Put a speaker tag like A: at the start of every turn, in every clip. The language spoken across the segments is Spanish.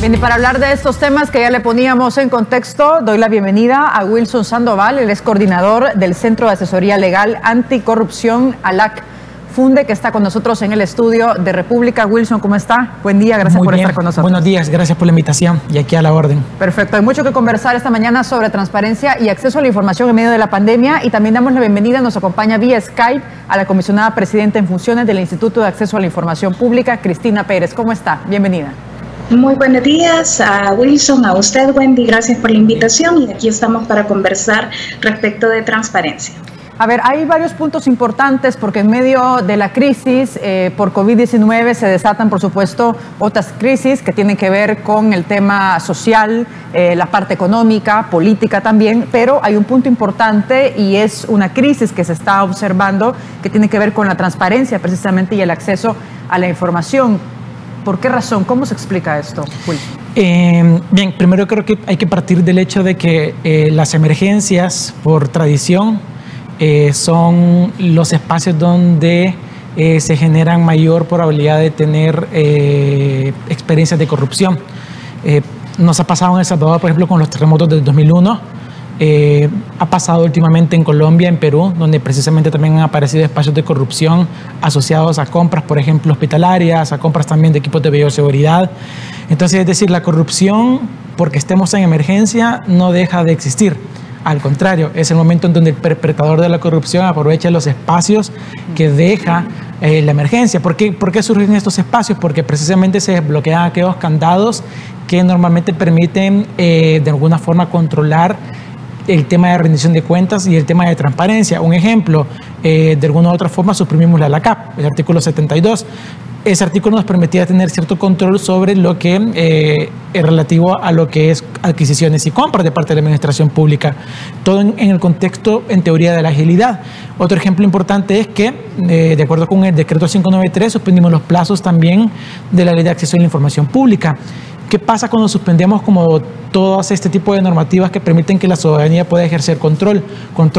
A: Bien, y para hablar de estos temas que ya le poníamos en contexto, doy la bienvenida a Wilson Sandoval, él es coordinador del Centro de Asesoría Legal Anticorrupción, ALAC Funde, que está con nosotros en el estudio de República. Wilson, ¿cómo está? Buen día, gracias por estar con nosotros.
B: Buenos días, gracias por la invitación y aquí a la orden.
A: Perfecto, hay mucho que conversar esta mañana sobre transparencia y acceso a la información en medio de la pandemia, y también damos la bienvenida, nos acompaña vía Skype a la comisionada presidenta en funciones del Instituto de Acceso a la Información Pública, Cristina Pérez. ¿Cómo está? Bienvenida.
C: Muy buenos días a Wilson, a usted, Wendy, gracias por la invitación, y aquí estamos para conversar respecto de transparencia.
A: A ver, hay varios puntos importantes porque en medio de la crisis por COVID-19 se desatan, por supuesto, otras crisis que tienen que ver con el tema social, la parte económica, política también, pero hay un punto importante y es una crisis que se está observando que tiene que ver con la transparencia precisamente y el acceso a la información. ¿Por qué razón? ¿Cómo se explica esto, Wilson?
B: Bien, primero creo que hay que partir del hecho de que las emergencias, por tradición, son los espacios donde se generan mayor probabilidad de tener experiencias de corrupción. Nos ha pasado en El Salvador, por ejemplo, con los terremotos del 2001. Ha pasado últimamente en Colombia, en Perú, donde precisamente también han aparecido espacios de corrupción asociados a compras, por ejemplo, hospitalarias, a compras también de equipos de bioseguridad. Entonces, es decir, la corrupción, porque estemos en emergencia, no deja de existir. Al contrario, es el momento en donde el perpetrador de la corrupción aprovecha los espacios que deja la emergencia. ¿Por qué surgen estos espacios? Porque precisamente se desbloquean aquellos candados que normalmente permiten de alguna forma controlar el tema de rendición de cuentas y el tema de transparencia. Un ejemplo, de alguna u otra forma suprimimos la LACAP, el artículo 72. Ese artículo nos permitía tener cierto control sobre lo que es relativo a lo que es adquisiciones y compras de parte de la administración pública. Todo en el contexto, en teoría, de la agilidad. Otro ejemplo importante es que, de acuerdo con el decreto 593, suspendimos los plazos también de la Ley de Acceso a la Información Pública. ¿Qué pasa cuando suspendemos como todas este tipo de normativas que permiten que la ciudadanía pueda ejercer control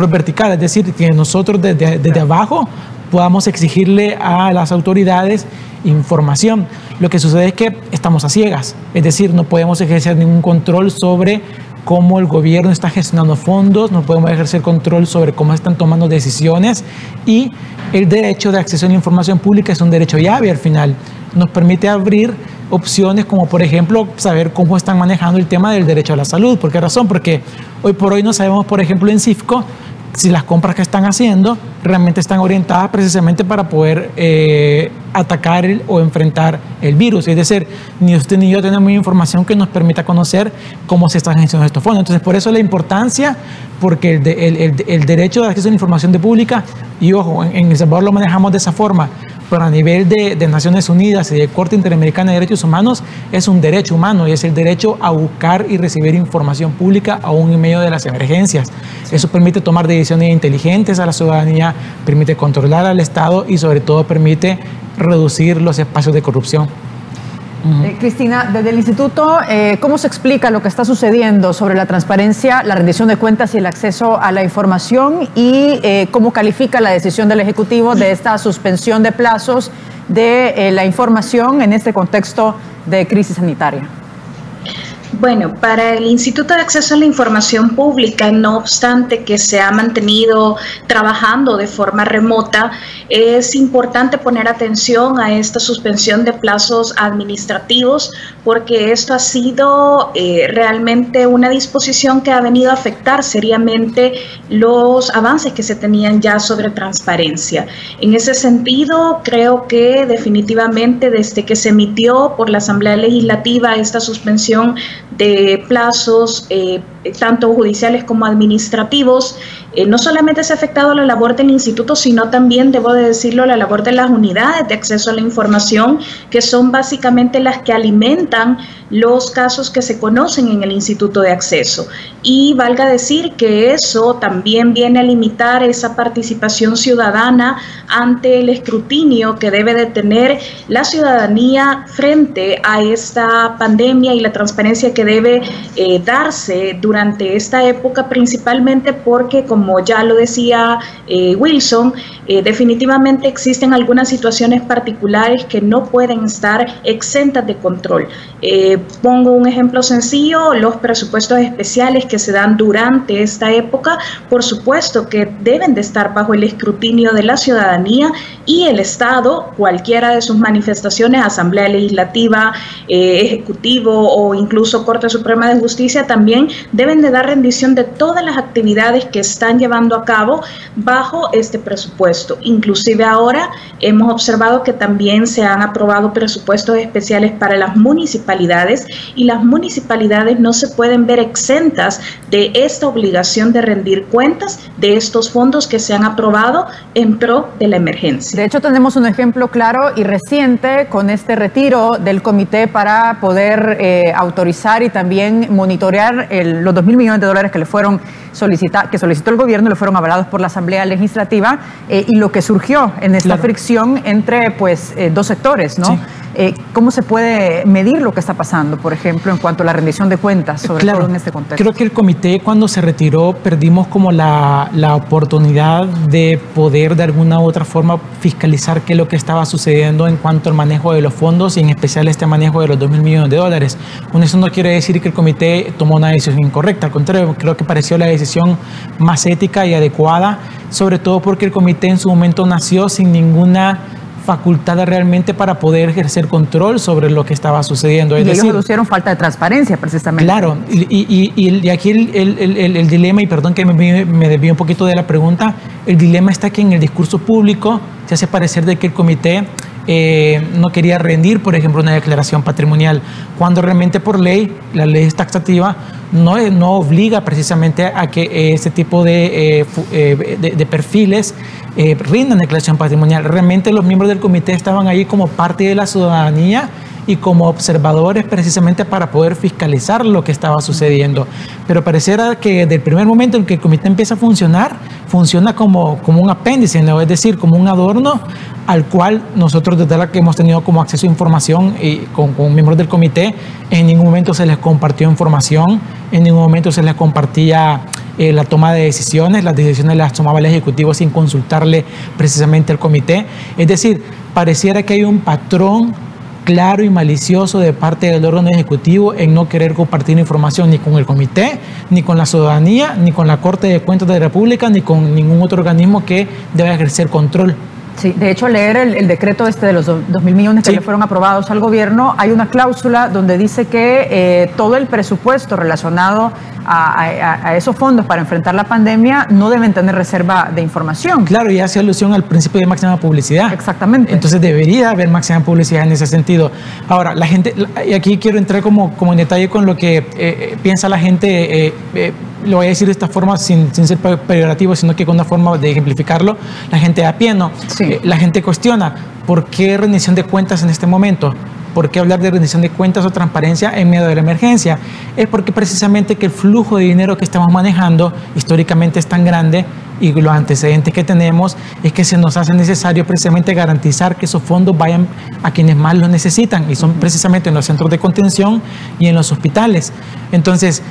B: vertical? Es decir, que nosotros desde abajo podamos exigirle a las autoridades información. Lo que sucede es que estamos a ciegas, es decir, no podemos ejercer ningún control sobre cómo el gobierno está gestionando fondos, no podemos ejercer control sobre cómo están tomando decisiones, y el derecho de acceso a la información pública es un derecho llave al final. Nos permite abrir opciones como, por ejemplo, saber cómo están manejando el tema del derecho a la salud. ¿Por qué razón? Porque hoy por hoy no sabemos, por ejemplo, en CIFCO, si las compras que están haciendo realmente están orientadas precisamente para poder atacar o enfrentar el virus. Es decir, ni usted ni yo tenemos información que nos permita conocer cómo se están gestionando estos fondos. Entonces, por eso la importancia, porque el derecho de acceso a la información pública, y ojo, en El Salvador lo manejamos de esa forma, pero a nivel de Naciones Unidas y de Corte Interamericana de Derechos Humanos, es un derecho humano y es el derecho a buscar y recibir información pública aún en medio de las emergencias. Eso permite tomar decisiones inteligentes a la ciudadanía, permite controlar al Estado y sobre todo permite reducir los espacios de corrupción.
A: Cristina, desde el Instituto, ¿cómo se explica lo que está sucediendo sobre la transparencia, la rendición de cuentas y el acceso a la información, y cómo califica la decisión del Ejecutivo de esta suspensión de plazos de la información en este contexto de crisis sanitaria?
C: Bueno, para el Instituto de Acceso a la Información Pública, no obstante que se ha mantenido trabajando de forma remota, es importante poner atención a esta suspensión de plazos administrativos, porque esto ha sido realmente una disposición que ha venido a afectar seriamente los avances que se tenían ya sobre transparencia. En ese sentido, creo que definitivamente desde que se emitió por la Asamblea Legislativa esta suspensión de plazos, tanto judiciales como administrativos, no solamente se ha afectado la labor del instituto, sino también, debo de decirlo, la labor de las unidades de acceso a la información, que son básicamente las que alimentan los casos que se conocen en el Instituto de Acceso. Y valga decir que eso también viene a limitar esa participación ciudadana ante el escrutinio que debe de tener la ciudadanía frente a esta pandemia y la transparencia que debe darse durante durante esta época, principalmente porque, como ya lo decía Wilson, definitivamente existen algunas situaciones particulares que no pueden estar exentas de control. Pongo un ejemplo sencillo: los presupuestos especiales que se dan durante esta época, por supuesto que deben de estar bajo el escrutinio de la ciudadanía, y el Estado, cualquiera de sus manifestaciones, Asamblea Legislativa, Ejecutivo o incluso Corte Suprema de Justicia, también deben de dar rendición de todas las actividades que están llevando a cabo bajo este presupuesto. Inclusive ahora hemos observado que también se han aprobado presupuestos especiales para las municipalidades, y las municipalidades no se pueden ver exentas de esta obligación de rendir cuentas de estos fondos que se han aprobado en pro de la emergencia.
A: De hecho, tenemos un ejemplo claro y reciente con este retiro del comité para poder autorizar y también monitorear los 2.000 millones de dólares que le fueron que solicitó el gobierno, le fueron avalados por la Asamblea Legislativa, y lo que surgió en esta fricción entre dos sectores, ¿no? Sí. ¿Cómo se puede medir lo que está pasando, por ejemplo, en cuanto a la rendición de cuentas, sobre todo en este contexto?
B: Creo que el comité, cuando se retiró, perdimos como la oportunidad de poder de alguna u otra forma fiscalizar qué es lo que estaba sucediendo en cuanto al manejo de los fondos, y en especial este manejo de los 2.000 millones de dólares. Con eso no quiere decir que el comité tomó una decisión incorrecta, al contrario, creo que pareció la decisión más ética y adecuada, sobre todo porque el comité en su momento nació sin ninguna facultad realmente para poder ejercer control sobre lo que estaba sucediendo.
A: Y ellos deducieron falta de transparencia, precisamente.
B: Claro, y aquí el dilema, y perdón que me desvío un poquito de la pregunta, el dilema está que en el discurso público se hace parecer de que el comité no quería rendir, por ejemplo, una declaración patrimonial, cuando realmente por ley, la ley taxativa, no obliga precisamente a que este tipo de perfiles rindan declaración patrimonial. Realmente los miembros del comité estaban ahí como parte de la ciudadanía y como observadores, precisamente para poder fiscalizar lo que estaba sucediendo. Pero pareciera que desde el primer momento en que el comité empieza a funcionar, funciona como un apéndice, ¿no? Es decir, como un adorno al cual nosotros, desde la que hemos tenido como acceso a información y con miembros del comité, en ningún momento se les compartió información, en ningún momento se les compartía la toma de decisiones. Las decisiones las tomaba el Ejecutivo sin consultarle precisamente al comité. Es decir, pareciera que hay un patrón claro y malicioso de parte del órgano ejecutivo en no querer compartir información ni con el comité, ni con la ciudadanía, ni con la Corte de Cuentas de la República, ni con ningún otro organismo que deba ejercer control.
A: Sí, de hecho, leer el decreto de los 2.000 millones que le fueron aprobados al gobierno, hay una cláusula donde dice que todo el presupuesto relacionado a esos fondos para enfrentar la pandemia no deben tener reserva de información.
B: Claro, y hace alusión al principio de máxima publicidad.
A: Exactamente.
B: Entonces debería haber máxima publicidad en ese sentido. Ahora, la gente, y aquí quiero entrar como en detalle con lo que piensa la gente, lo voy a decir de esta forma sin ser peyorativo, sino que con una forma de ejemplificarlo, la gente a pie, ¿no? Sí. La gente cuestiona, ¿por qué rendición de cuentas en este momento? ¿Por qué hablar de rendición de cuentas o transparencia en medio de la emergencia? Es porque precisamente que el flujo de dinero que estamos manejando históricamente es tan grande, y los antecedentes que tenemos es que se nos hace necesario precisamente garantizar que esos fondos vayan a quienes más los necesitan, y son precisamente en los centros de contención y en los hospitales. Entonces,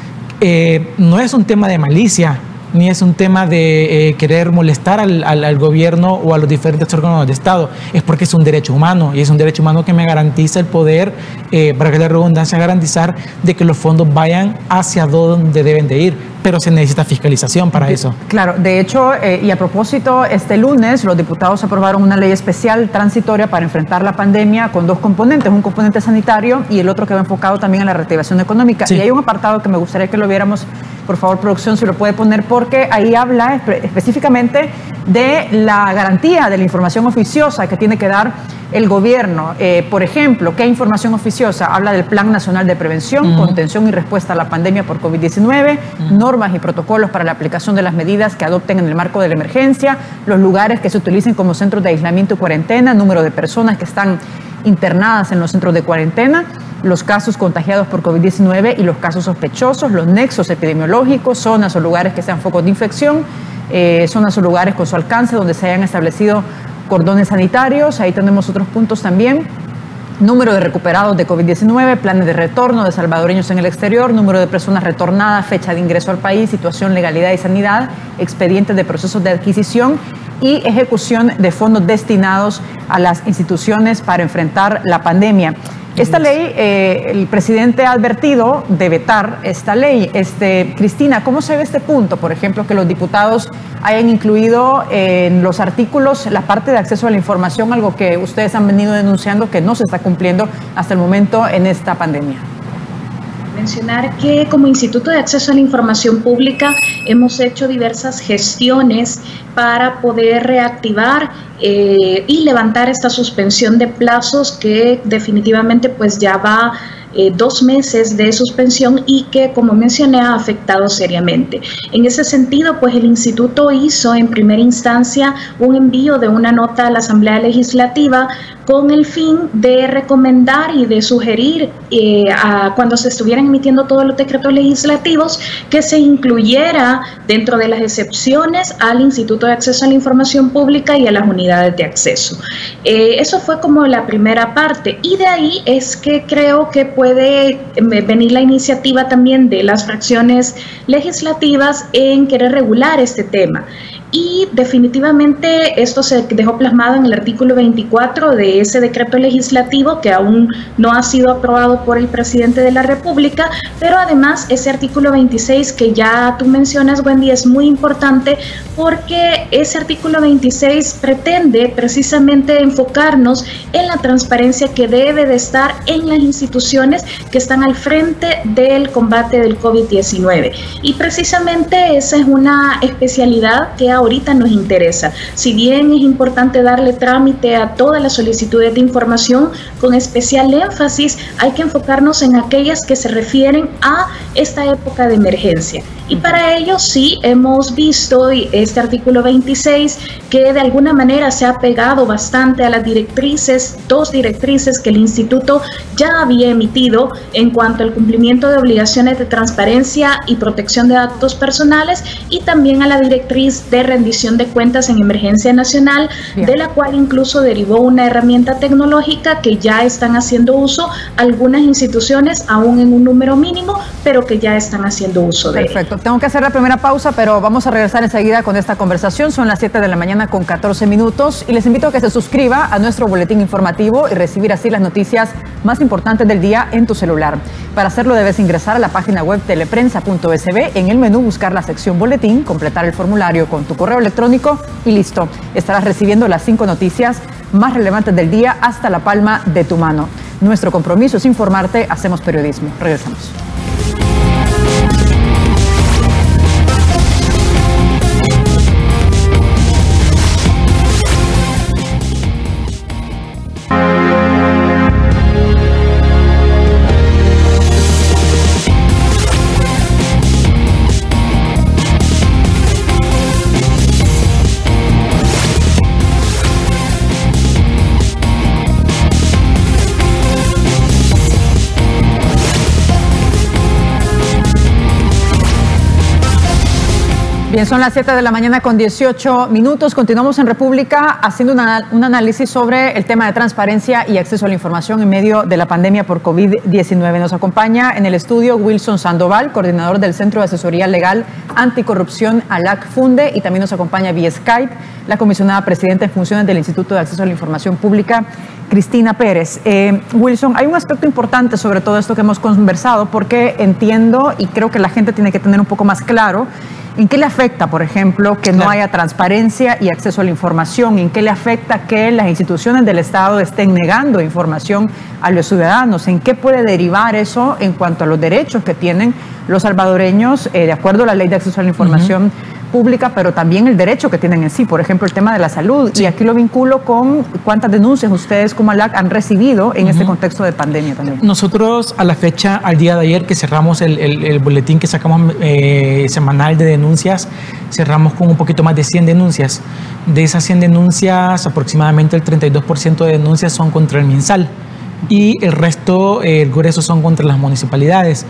B: no es un tema de malicia, ni es un tema de querer molestar al gobierno o a los diferentes órganos de Estado, es porque es un derecho humano, y es un derecho humano que me garantiza el poder, para que la redundancia, garantizar de que los fondos vayan hacia donde deben de ir, pero se necesita fiscalización para eso. Claro,
A: de hecho, y a propósito, este lunes los diputados aprobaron una ley especial transitoria para enfrentar la pandemia con dos componentes, un componente sanitario y el otro que va enfocado también a la reactivación económica. Sí. Y hay un apartado que me gustaría que lo viéramos, por favor, producción, si lo puede poner, porque ahí habla específicamente de la garantía de la información oficiosa que tiene que dar el gobierno. Por ejemplo, ¿qué información oficiosa? Habla del Plan Nacional de Prevención, Contención y Respuesta a la Pandemia por COVID-19, normas y protocolos para la aplicación de las medidas que adopten en el marco de la emergencia, los lugares que se utilicen como centros de aislamiento y cuarentena, número de personas que están internadas en los centros de cuarentena, los casos contagiados por COVID-19 y los casos sospechosos, los nexos epidemiológicos, zonas o lugares que sean focos de infección, zonas o lugares con su alcance donde se hayan establecido cordones sanitarios. Ahí tenemos otros puntos también número de recuperados de COVID-19, planes de retorno de salvadoreños en el exterior, número de personas retornadas, fecha de ingreso al país, situación, legalidad y sanidad, expedientes de procesos de adquisición y ejecución de fondos destinados a las instituciones para enfrentar la pandemia. Esta ley, el presidente ha advertido de vetar esta ley. Cristina, ¿cómo se ve este punto? Por ejemplo, que los diputados hayan incluido en los artículos la parte de acceso a la información, algo que ustedes han venido denunciando que no se está cumpliendo hasta el momento en esta pandemia.
C: Mencionar que como Instituto de Acceso a la Información Pública hemos hecho diversas gestiones para poder reactivar y levantar esta suspensión de plazos que definitivamente pues ya va 2 meses de suspensión y que, como mencioné, ha afectado seriamente. En ese sentido, pues el instituto hizo en primera instancia un envío de una nota a la Asamblea Legislativa con el fin de recomendar y de sugerir cuando se estuvieran emitiendo todos los decretos legislativos que se incluyera dentro de las excepciones al Instituto de Acceso a la Información Pública y a las unidades de acceso. Eso fue como la primera parte, y de ahí es que creo que puede venir la iniciativa también de las fracciones legislativas en querer regular este tema. Y definitivamente esto se dejó plasmado en el artículo 24 de ese decreto legislativo que aún no ha sido aprobado por el presidente de la República, pero además ese artículo 26 que ya tú mencionas, Wendy, es muy importante porque ese artículo 26 pretende precisamente enfocarnos en la transparencia que debe de estar en las instituciones que están al frente del combate del COVID-19. Y precisamente esa es una especialidad que ahorita nos interesa. Si bien es importante darle trámite a todas las solicitudes de información, con especial énfasis hay que enfocarnos en aquellas que se refieren a esta época de emergencia. Y para ello sí hemos visto este artículo 26 que de alguna manera se ha pegado bastante a las directrices, 2 directrices que el instituto ya había emitido en cuanto al cumplimiento de obligaciones de transparencia y protección de datos personales, y también a la directriz de rendición de cuentas en emergencia nacional, de la cual incluso derivó una herramienta tecnológica que ya están haciendo uso algunas instituciones, aún en un número mínimo, pero que ya están haciendo uso de él.
A: Tengo que hacer la primera pausa, pero vamos a regresar enseguida con esta conversación. Son las 7 de la mañana con 14 minutos y les invito a que se suscriba a nuestro boletín informativo y recibir así las noticias más importantes del día en tu celular. Para hacerlo debes ingresar a la página web teleprensa.sb, en el menú buscar la sección boletín, completar el formulario con tu correo electrónico y listo. Estarás recibiendo las 5 noticias más relevantes del día hasta la palma de tu mano. Nuestro compromiso es informarte, hacemos periodismo. Regresamos. Bien, son las 7 de la mañana con 18 minutos. Continuamos en República haciendo un análisis sobre el tema de transparencia y acceso a la información en medio de la pandemia por COVID-19. Nos acompaña en el estudio Wilson Sandoval, coordinador del Centro de Asesoría Legal Anticorrupción ALAC Funde, y también nos acompaña vía Skype la comisionada presidenta en funciones del Instituto de Acceso a la Información Pública, Cristina Pérez. Wilson, hay un aspecto importante sobre todo esto que hemos conversado, porque entiendo y creo que la gente tiene que tener un poco más claro ¿en qué le afecta, por ejemplo, que no haya transparencia y acceso a la información? ¿En qué le afecta que las instituciones del Estado estén negando información a los ciudadanos? ¿En qué puede derivar eso en cuanto a los derechos que tienen los salvadoreños, de acuerdo a la Ley de Acceso a la Información Pública, pero también el derecho que tienen en sí? Por ejemplo, el tema de la salud. Sí. Y aquí lo vinculo con cuántas denuncias ustedes como ALAC han recibido en este contexto de pandemia también. Nosotros
B: a la fecha, al día de ayer que cerramos el boletín que sacamos semanal de denuncias, cerramos con un poquito más de 100 denuncias. De esas 100 denuncias, aproximadamente el 32% de denuncias son contra el MinSal y el resto, el grueso, son contra las municipalidades.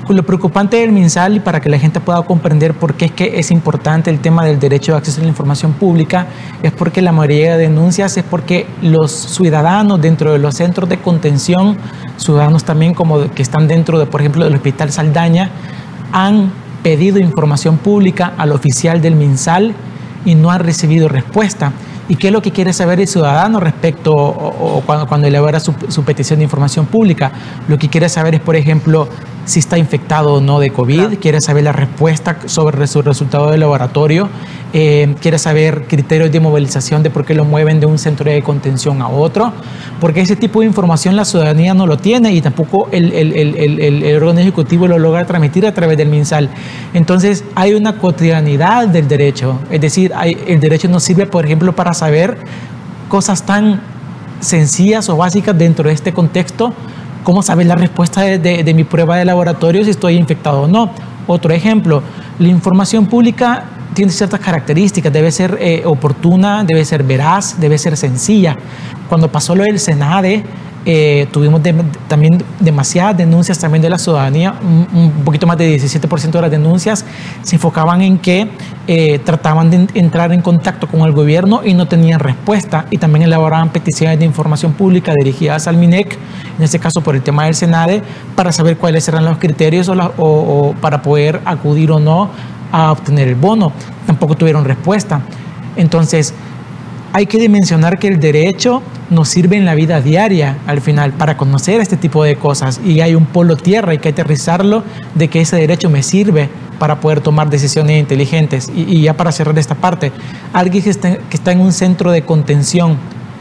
B: Lo preocupante del MinSal, y para que la gente pueda comprender por qué es que es importante el tema del derecho de acceso a la información pública, es porque la mayoría de denuncias es porque los ciudadanos dentro de los centros de contención, ciudadanos también como que están dentro de, por ejemplo, del Hospital Saldaña, han pedido información pública al oficial del MinSal y no han recibido respuesta. ¿Y qué es lo que quiere saber el ciudadano respecto o cuando elabora su petición de información pública? Lo que quiere saber es, por ejemplo, si está infectado o no de COVID, claro. Quiere saber la respuesta sobre su resultado de laboratorio, quiere saber criterios de movilización de por qué lo mueven de un centro de contención a otro, porque ese tipo de información la ciudadanía no lo tiene y tampoco el órgano ejecutivo lo logra transmitir a través del MinSal. Entonces hay una cotidianidad del derecho, es decir, el derecho nos sirve, por ejemplo, para saber cosas tan sencillas o básicas dentro de este contexto, como saber la respuesta de mi prueba de laboratorio si estoy infectado o no. Otro ejemplo, la información pública tiene ciertas características, debe ser oportuna, debe ser veraz, debe ser sencilla. Cuando pasó lo del SENADE, tuvimos también demasiadas denuncias también de la ciudadanía, un poquito más de 17% de las denuncias se enfocaban en que trataban de entrar en contacto con el gobierno y no tenían respuesta, y también elaboraban peticiones de información pública dirigidas al MINEC, en este caso por el tema del SENADE, para saber cuáles eran los criterios o para poder acudir o no a obtener el bono. Tampoco tuvieron respuesta. Entonces, hay que dimensionar que el derecho nos sirve en la vida diaria, al final, para conocer este tipo de cosas. Y hay un polo tierra, hay que aterrizarlo, de que ese derecho me sirve para poder tomar decisiones inteligentes. Y ya para cerrar esta parte, alguien que está en un centro de contención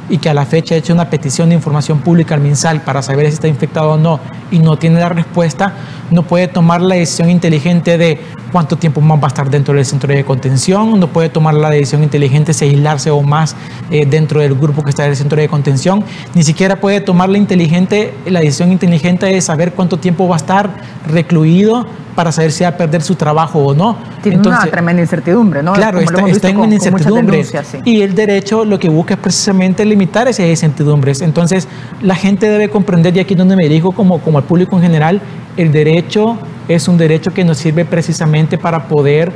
B: y que a la fecha ha hecho una petición de información pública al MinSal para saber si está infectado o no y no tiene la respuesta, no puede tomar la decisión inteligente de cuánto tiempo más va a estar dentro del centro de contención, no puede tomar la decisión inteligente de aislarse o más dentro del grupo que está en el centro de contención, ni siquiera puede tomar la decisión inteligente de saber cuánto tiempo va a estar recluido para saber si va a perder su trabajo o no.
A: Tiene una tremenda incertidumbre, ¿no?
B: Claro, está en una incertidumbre. Sí. Y el derecho lo que busca es precisamente limitar esas incertidumbres. Entonces, la gente debe comprender, y aquí es donde me dirijo como al público en general, el derecho es un derecho que nos sirve precisamente para poder,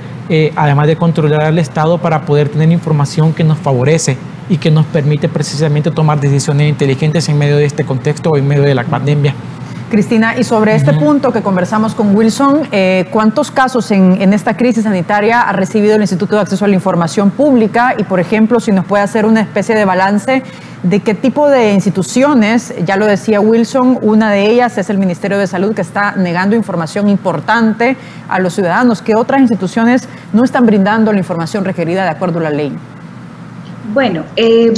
B: además de controlar al Estado, para poder tener información que nos favorece y que nos permite precisamente tomar decisiones inteligentes en medio de este contexto o en medio de la pandemia.
A: Cristina, y sobre este punto que conversamos con Wilson, ¿cuántos casos en esta crisis sanitaria ha recibido el Instituto de Acceso a la Información Pública? Y, por ejemplo, si nos puede hacer una especie de balance de qué tipo de instituciones, ya lo decía Wilson, una de ellas es el Ministerio de Salud, que está negando información importante a los ciudadanos. ¿Qué otras instituciones no están brindando la información requerida de acuerdo a la ley?
C: Bueno,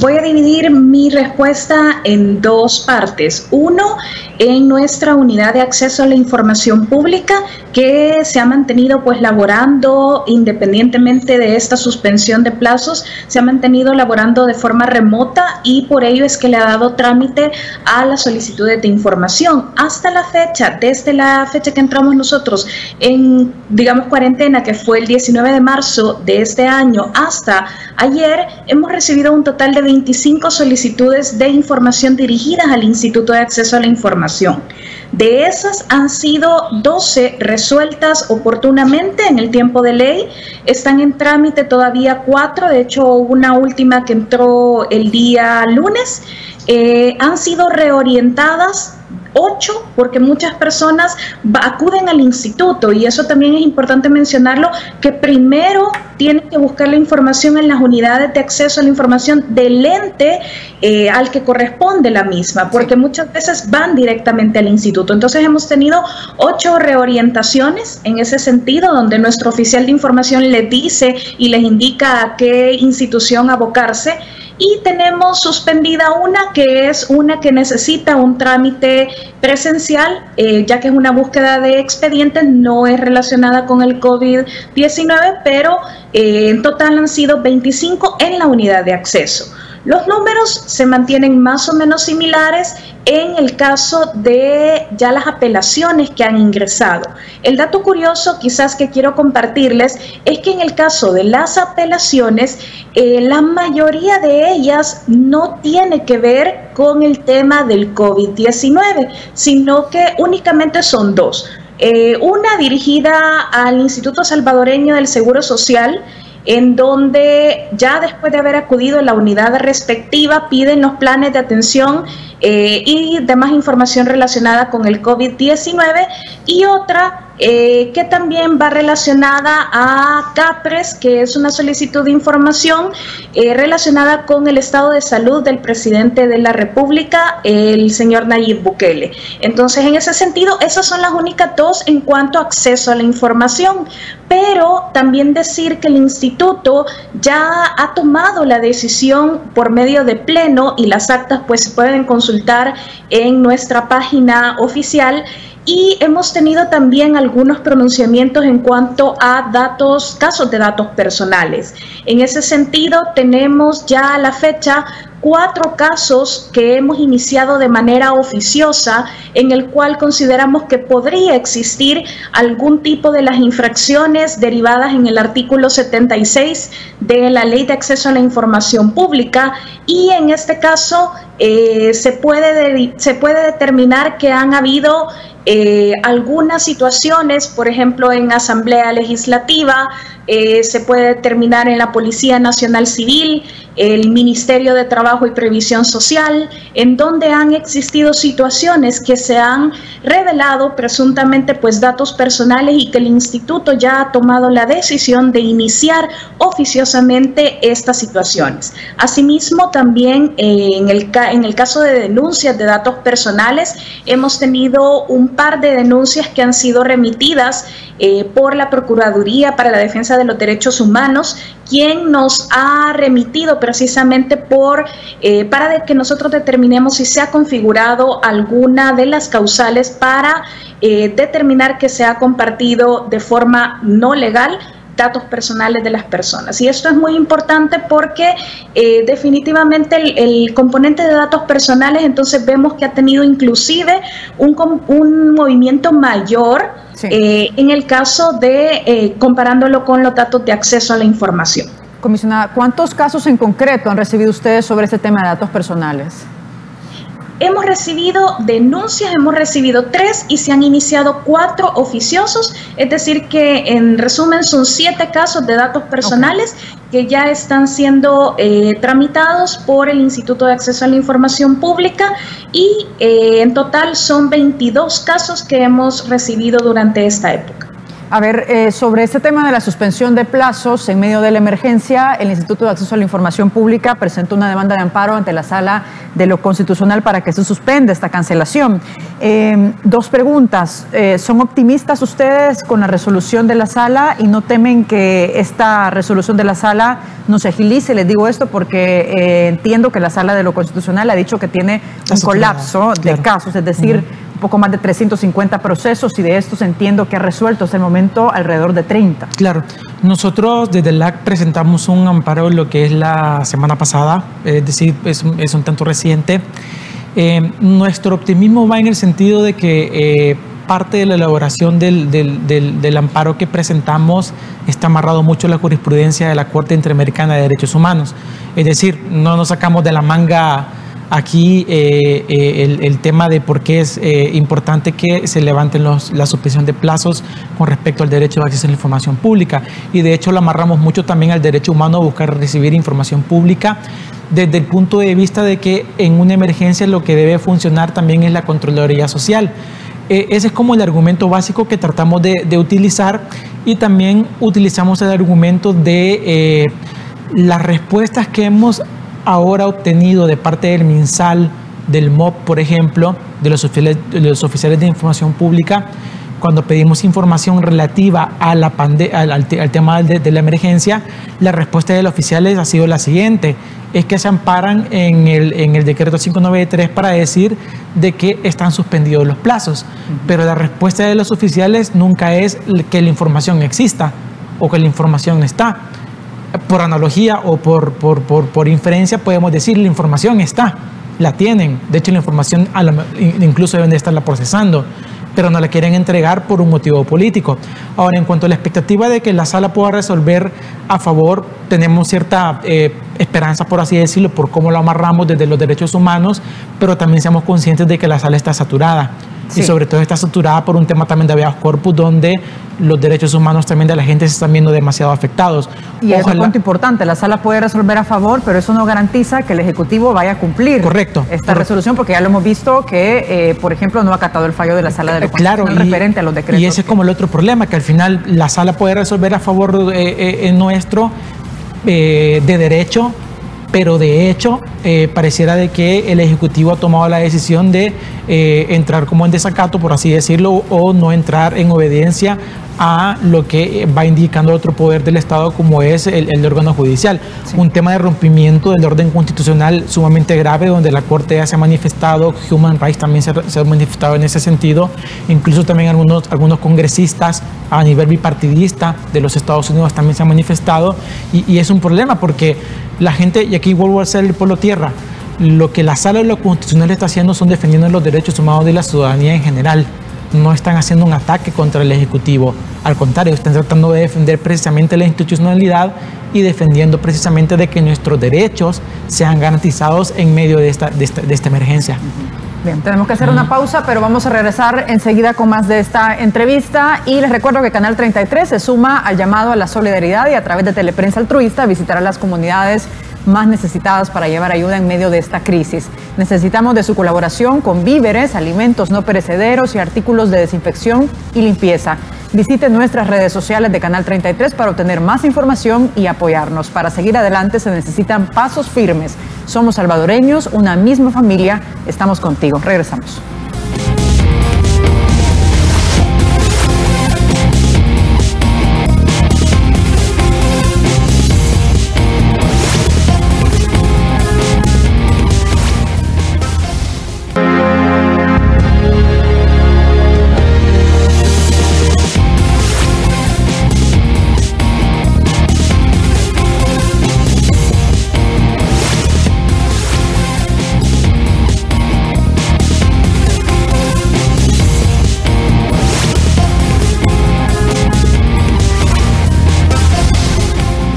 C: voy a dividir mi respuesta en dos partes. Uno, en nuestra unidad de acceso a la información pública, que se ha mantenido pues laborando independientemente de esta suspensión de plazos, se ha mantenido laborando de forma remota, y por ello es que le ha dado trámite a las solicitudes de información. Hasta la fecha, desde la fecha que entramos nosotros en, digamos, cuarentena, que fue el 19 de marzo de este año, hasta ayer, hemos recibido un total de 25 solicitudes de información dirigidas al Instituto de Acceso a la Información. De esas han sido 12 resueltas oportunamente en el tiempo de ley. Están en trámite todavía 4, de hecho una última que entró el día lunes. Han sido reorientadas 8, porque muchas personas acuden al instituto, y eso también es importante mencionarlo, que primero tienen que buscar la información en las unidades de acceso a la información del ente al que corresponde la misma, porque muchas veces van directamente al instituto. Entonces hemos tenido 8 reorientaciones en ese sentido, donde nuestro oficial de información les dice y les indica a qué institución abocarse. Y tenemos suspendida una, que es una que necesita un trámite presencial, ya que es una búsqueda de expedientes, no es relacionada con el COVID-19, pero en total han sido 25 en la unidad de acceso. Los números se mantienen más o menos similares en el caso de ya las apelaciones que han ingresado. El dato curioso quizás que quiero compartirles es que en el caso de las apelaciones, la mayoría de ellas no tiene que ver con el tema del COVID-19, sino que únicamente son 2. Una dirigida al Instituto Salvadoreño del Seguro Social, en donde ya después de haber acudido a la unidad respectiva piden los planes de atención y demás información relacionada con el COVID-19, y otra que también va relacionada a CAPRES, que es una solicitud de información relacionada con el estado de salud del presidente de la República, el señor Nayib Bukele. Entonces, en ese sentido, esas son las únicas dos en cuanto a acceso a la información, pero también decir que el instituto ya ha tomado la decisión por medio de pleno, y las actas pues se pueden consultar en nuestra página oficial. Y hemos tenido también algunos pronunciamientos en cuanto a casos de datos personales. En ese sentido, tenemos ya a la fecha 4 casos que hemos iniciado de manera oficiosa, en el cual consideramos que podría existir algún tipo de las infracciones derivadas en el artículo 76 de la Ley de Acceso a la Información Pública, y en este caso se puede determinar que han habido algunas situaciones, por ejemplo en Asamblea Legislativa, se puede determinar en la Policía Nacional Civil, el Ministerio de Trabajo y Previsión Social, en donde han existido situaciones que se han revelado presuntamente pues datos personales, y que el instituto ya ha tomado la decisión de iniciar oficiosamente estas situaciones. Asimismo, también en el caso de denuncias de datos personales, hemos tenido un par de denuncias que han sido remitidas por la Procuraduría para la Defensa de los Derechos Humanos, quien nos ha remitido precisamente para que nosotros determinemos si se ha configurado alguna de las causales para determinar que se ha compartido de forma no legal datos personales de las personas. Y esto es muy importante porque definitivamente el componente de datos personales, entonces vemos que ha tenido inclusive un movimiento mayor, sí, en el caso de comparándolo con los datos de acceso a la información.
A: Comisionada, ¿cuántos casos en concreto han recibido ustedes sobre este tema de datos personales?
C: Hemos recibido denuncias, hemos recibido 3 y se han iniciado 4 oficiosos, es decir que en resumen son 7 casos de datos personales, que ya están siendo tramitados por el Instituto de Acceso a la Información Pública, y en total son 22 casos que hemos recibido durante esta época.
A: A ver, sobre este tema de la suspensión de plazos en medio de la emergencia, el Instituto de Acceso a la Información Pública presentó una demanda de amparo ante la Sala de lo Constitucional para que se suspenda esta cancelación. 2 preguntas. ¿Son optimistas ustedes con la resolución de la Sala y no temen que esta resolución de la Sala no se agilice? Les digo esto porque entiendo que la Sala de lo Constitucional ha dicho que tiene un colapso de casos, es decir, poco más de 350 procesos, y de estos entiendo que ha resuelto hasta el momento alrededor de 30. Claro,
B: nosotros desde el AC presentamos un amparo lo que es la semana pasada, es decir, es un tanto reciente. Nuestro optimismo va en el sentido de que parte de la elaboración del amparo que presentamos está amarrado mucho a la jurisprudencia de la Corte Interamericana de Derechos Humanos. Es decir, no nos sacamos de la manga aquí el tema de por qué es importante que se levanten la suspensión de plazos con respecto al derecho de acceso a la información pública, y de hecho lo amarramos mucho también al derecho humano a buscar recibir información pública, desde el punto de vista de que en una emergencia lo que debe funcionar también es la Contraloría Social. Ese es como el argumento básico que tratamos de utilizar, y también utilizamos el argumento de las respuestas que hemos ahora obtenido de parte del MinSal, del MOP, por ejemplo, de los oficiales de información pública, cuando pedimos información relativa a al tema de la emergencia. La respuesta de los oficiales ha sido la siguiente: es que se amparan en el decreto 593 para decir de que están suspendidos los plazos, pero la respuesta de los oficiales nunca es que la información exista o que la información está. Por analogía o por inferencia podemos decir la información está, la tienen, de hecho la información incluso deben de estarla procesando, pero no la quieren entregar por un motivo político. Ahora, en cuanto a la expectativa de que la Sala pueda resolver a favor, tenemos cierta esperanza, por así decirlo, por cómo lo amarramos desde los derechos humanos, pero también seamos conscientes de que la Sala está saturada. y sobre todo está saturada por un tema también de habeas corpus, donde los derechos humanos también de la gente se están viendo demasiado afectados.
A: Y es un punto importante, la sala puede resolver a favor, pero eso no garantiza que el Ejecutivo vaya a cumplir esta resolución, porque ya lo hemos visto que, por ejemplo, no ha acatado el fallo de la sala de lo constitucional referente a los decretos.
B: Y ese es como el otro problema, que al final la sala puede resolver a favor nuestro de derecho, pero de hecho pareciera de que el Ejecutivo ha tomado la decisión de entrar como en desacato, por así decirlo, o no entrar en obediencia a lo que va indicando otro poder del Estado, como es el órgano judicial. Sí. Un tema de rompimiento del orden constitucional sumamente grave, donde la Corte ya se ha manifestado, Human Rights también se ha manifestado en ese sentido, incluso también algunos congresistas a nivel bipartidista de los Estados Unidos también se han manifestado, y es un problema porque la gente, y aquí vuelvo a ser el pueblo tierra, lo que la Sala de lo Constitucional está haciendo son defendiendo los derechos humanos de la ciudadanía en general. No están haciendo un ataque contra el Ejecutivo, al contrario, están tratando de defender precisamente la institucionalidad y defendiendo precisamente de que nuestros derechos sean garantizados en medio de esta emergencia.
A: Bien, tenemos que hacer una pausa, pero vamos a regresar enseguida con más de esta entrevista. Y les recuerdo que Canal 33 se suma al llamado a la solidaridad y a través de Teleprensa Altruista visitará las comunidades más necesitadas para llevar ayuda en medio de esta crisis. Necesitamos de su colaboración con víveres, alimentos no perecederos y artículos de desinfección y limpieza. Visite nuestras redes sociales de Canal 33 para obtener más información y apoyarnos. Para seguir adelante se necesitan pasos firmes. Somos salvadoreños, una misma familia. Estamos contigo. Regresamos.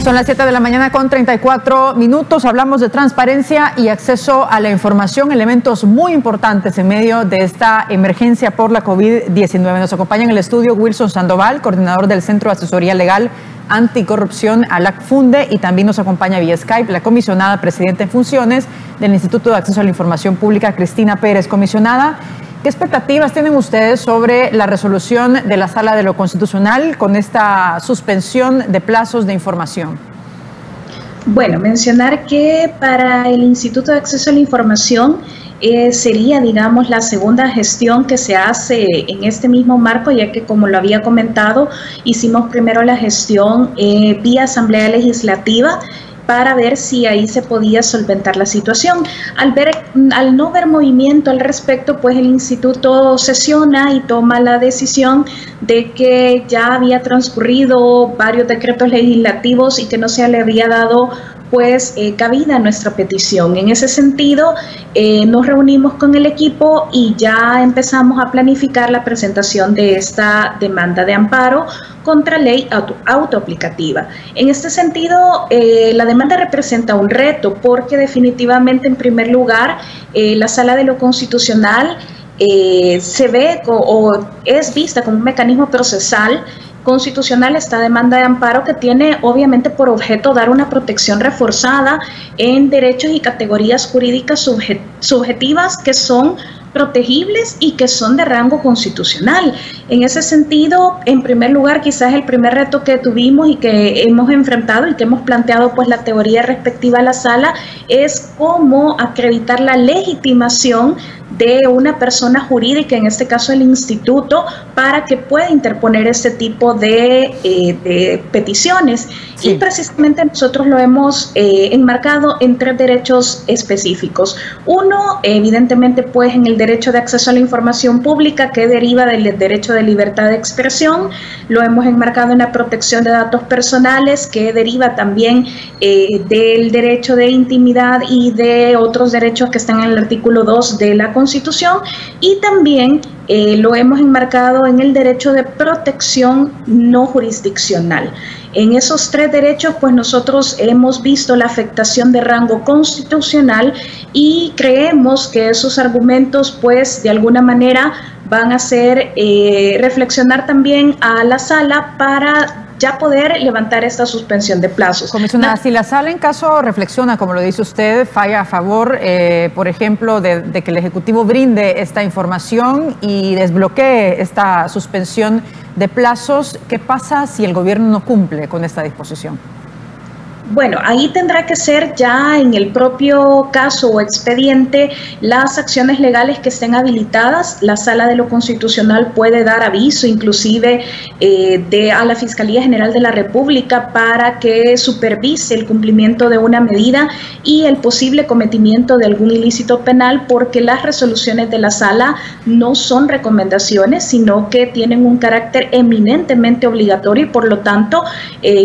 A: Son las 7 de la mañana con 34 minutos. Hablamos de transparencia y acceso a la información, elementos muy importantes en medio de esta emergencia por la COVID-19. Nos acompaña en el estudio Wilson Sandoval, coordinador del Centro de Asesoría Legal Anticorrupción, ALACFUNDE, y también nos acompaña vía Skype la comisionada presidenta en funciones del Instituto de Acceso a la Información Pública, Cristina Pérez. Comisionada, ¿qué expectativas tienen ustedes sobre la resolución de la Sala de lo Constitucional con esta suspensión de plazos de información?
C: Bueno, mencionar que para el Instituto de Acceso a la Información sería, digamos, la segunda gestión que se hace en este mismo marco, ya que, como lo había comentado, hicimos primero la gestión vía Asamblea Legislativa para ver si ahí se podía solventar la situación. Al no ver movimiento al respecto, pues el instituto sesiona y toma la decisión de que ya había transcurrido varios decretos legislativos y que no se le había dado pues cabida a nuestra petición. En ese sentido, nos reunimos con el equipo y ya empezamos a planificar la presentación de esta demanda de amparo contra ley autoaplicativa. En este sentido, la demanda representa un reto porque definitivamente, en primer lugar, la Sala de lo Constitucional se ve o es vista como un mecanismo procesal constitucional esta demanda de amparo, que tiene obviamente por objeto dar una protección reforzada en derechos y categorías jurídicas subjetivas que son protegibles y que son de rango constitucional. En ese sentido, en primer lugar, quizás el primer reto que tuvimos y que hemos enfrentado y que hemos planteado pues la teoría respectiva a la sala es cómo acreditar la legitimación de una persona jurídica, en este caso el instituto, para que pueda interponer este tipo de peticiones. Sí. Y precisamente nosotros lo hemos enmarcado en 3 derechos específicos. Uno, evidentemente, pues en el derecho de acceso a la información pública, que deriva del derecho de libertad de expresión. Lo hemos enmarcado en la protección de datos personales, que deriva también del derecho de intimidad y de otros derechos que están en el artículo 2 de la Constitución, y también lo hemos enmarcado en el derecho de protección no jurisdiccional. En esos 3 derechos, pues nosotros hemos visto la afectación de rango constitucional y creemos que esos argumentos, pues de alguna manera van a hacer reflexionar también a la sala para ya poder levantar esta suspensión de plazos.
A: Comisionada, si la sala en caso reflexiona, como lo dice usted, falla a favor, por ejemplo, de que el Ejecutivo brinde esta información y desbloquee esta suspensión de plazos, ¿qué pasa si el gobierno no cumple con esta disposición?
C: Bueno, ahí tendrá que ser ya en el propio caso o expediente las acciones legales que estén habilitadas. La Sala de lo Constitucional puede dar aviso inclusive a la Fiscalía General de la República para que supervise el cumplimiento de una medida y el posible cometimiento de algún ilícito penal, porque las resoluciones de la Sala no son recomendaciones, sino que tienen un carácter eminentemente obligatorio y por lo tanto